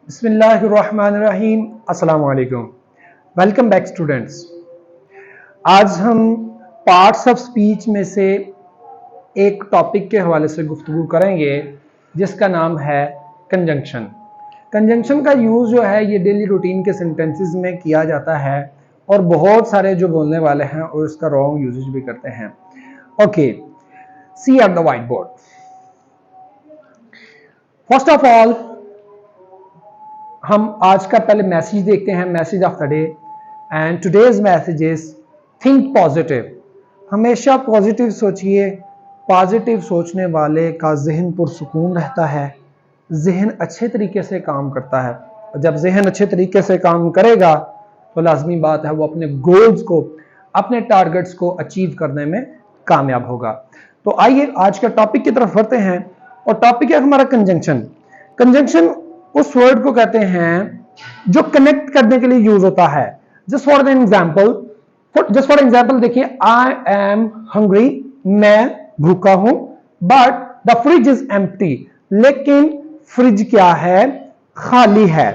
बिस्मिल्लाहिर्रहमानिर्रहीम। अस्सलाम वालेकुम। Welcome back students. आज हम पार्ट्स ऑफ स्पीच में से एक टॉपिक के हवाले से गुफ्तगू करेंगे जिसका नाम है कंजंक्शन। कंजंक्शन का यूज़ जो है ये डेली रूटीन के सेंटेंसेस में किया जाता है और बहुत सारे जो बोलने वाले हैं और इसका रॉन्ग यूजेज भी करते हैं। Okay, see at the white board. First of all हम आज का पहले मैसेज देखते हैं, message of the day. And today's message is think positive. हमेशा पॉजिटिव सोचिए। पॉजिटिव सोचने वाले का जहन पुरसुकून रहता है, जहन अच्छे तरीके से काम करता है। और जब जहन अच्छे तरीके से काम करेगा तो लाजमी बात है वो अपने गोल्स को, अपने टारगेट्स को अचीव करने में कामयाब होगा। तो आइए आज के टॉपिक की तरफ बढ़ते हैं और टॉपिक है हमारा कंजंक्शन। कंजंक्शन उस वर्ड को कहते हैं जो कनेक्ट करने के लिए यूज होता है। जस्ट फॉर एग्जाम्पल देखिए, आई एम हंग्री, मैं भूखा हूं, but the fridge is empty, लेकिन फ्रिज क्या है, खाली है।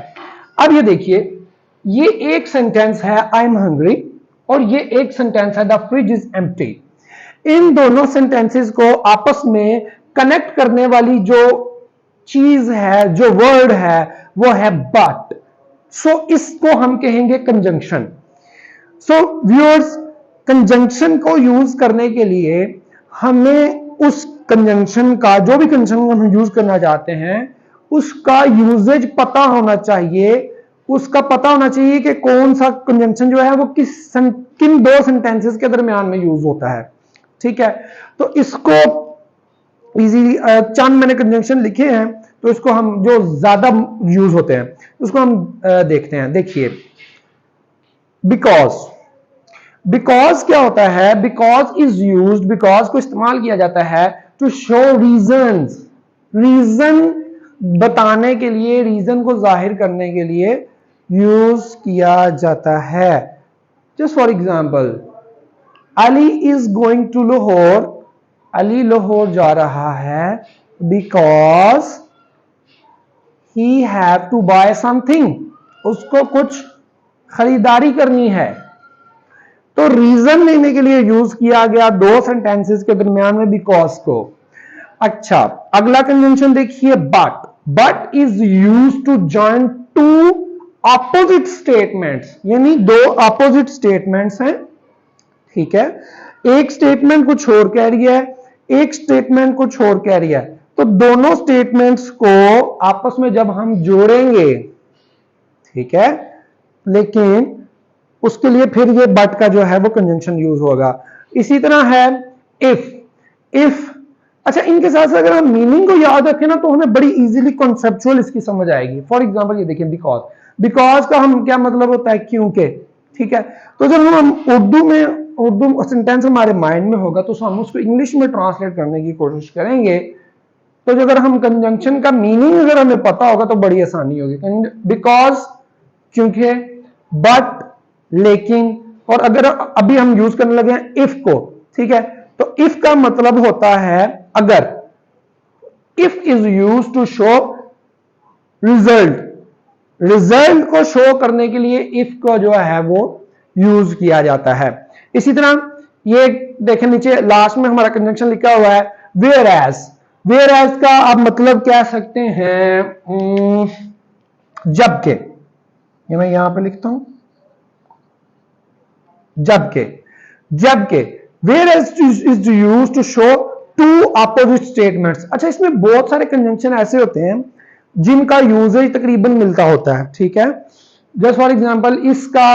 अब ये देखिए, ये एक सेंटेंस है आई एम हंग्री और ये एक सेंटेंस है द फ्रिज इज एम्प्टी। इन दोनों सेंटेंसेस को आपस में कनेक्ट करने वाली जो चीज है, जो वर्ड है, वो है बट। सो इसको हम कहेंगे कंजंक्शन। सो व्यूअर्स, कंजंक्शन को यूज करने के लिए हमें उस कंजंक्शन का, जो भी कंजंक्शन हम यूज करना चाहते हैं, उसका यूजेज पता होना चाहिए। उसका पता होना चाहिए कि कौन सा कंजंक्शन जो है वो किन दो सेंटेंसेस के दरमियान में यूज होता है। ठीक है, तो इसको इजीली चंद मैंने कंजंक्शन लिखे हैं, तो इसको हम जो ज्यादा यूज होते हैं उसको हम देखते हैं। देखिए, बिकॉज। बिकॉज क्या होता है? बिकॉज इज यूज्ड, बिकॉज को इस्तेमाल किया जाता है टू शो रीजंस, रीजन बताने के लिए, रीजन को जाहिर करने के लिए यूज किया जाता है। Just for example, Ali is going to Lahore, Ali Lahore जा रहा है because he have to buy something, उसको कुछ खरीदारी करनी है। तो रीजन लेने के लिए यूज किया गया दो सेंटेंसेस के दरमियान में बिकॉज को। अच्छा, अगला कंजंक्शन देखिए, but. But is use to join two opposite statements, यानी दो ऑपोजिट स्टेटमेंट्स हैं। ठीक है, एक स्टेटमेंट कुछ और कह रही है, एक स्टेटमेंट कुछ और कह रही है, तो दोनों स्टेटमेंट्स को आपस में जब हम जोड़ेंगे, ठीक है, लेकिन उसके लिए फिर ये बट का जो है वो कंजंक्शन यूज होगा। इसी तरह है इफ। इफ, अच्छा, इनके साथ साथ अगर हम मीनिंग को याद रखें ना तो हमें बड़ी इजीली कॉन्सेप्चुअल इसकी समझ आएगी। फॉर एग्जांपल ये देखिए, बिकॉज। बिकॉज का हम क्या मतलब होता है? क्योंकि। ठीक है, तो जब हम उर्दू सेंटेंस हमारे माइंड में होगा तो हम उसको इंग्लिश में ट्रांसलेट करने की कोशिश करेंगे। तो अगर हम कंजंक्शन का मीनिंग अगर हमें पता होगा तो बड़ी आसानी होगी। बिकॉज क्योंकि, बट लेकिन, और अगर अभी हम यूज करने लगे हैं इफ को, ठीक है, तो इफ का मतलब होता है अगर। If is use to show result, result को शो करने के लिए इफ का जो है वो यूज किया जाता है। इसी तरह ये देखें, नीचे लास्ट में हमारा कंजंक्शन लिखा हुआ है वेयर एज। वेयर एज का आप मतलब कह सकते हैं जबकि। ये मैं यहां पे लिखता हूं जबकि। जबकि whereas is used to show two opposite statements. अच्छा, इसमें बहुत सारे कंजंक्शन ऐसे होते हैं जिनका यूजेज तकरीबन मिलता होता है। ठीक है, जस्ट फॉर एग्जांपल इसका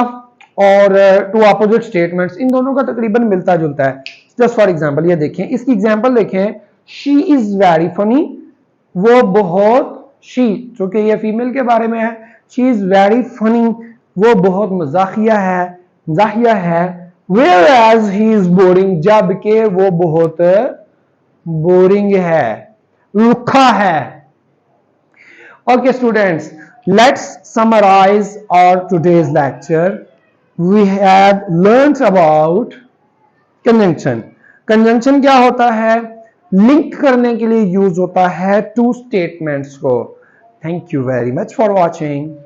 और टू अपोजिट स्टेटमेंट्स, इन दोनों का तकरीबन मिलता जुलता है। जस्ट फॉर एग्जांपल ये देखें, इसकी एग्जांपल देखें, शी इज वेरी फनी, वो बहुत, शी चूंकि ये फीमेल के बारे में है, शी इज वेरी फनी, वो बहुत मजाकिया है, मजाकिया है। Whereas he is boring, जबकि वो बहुत बोरिंग है, रुखा है। Okay students, let's summarize our today's lecture. We have learned about conjunction. Conjunction क्या होता है? लिंक करने के लिए यूज होता है टू स्टेटमेंट्स को। Thank you very much for watching.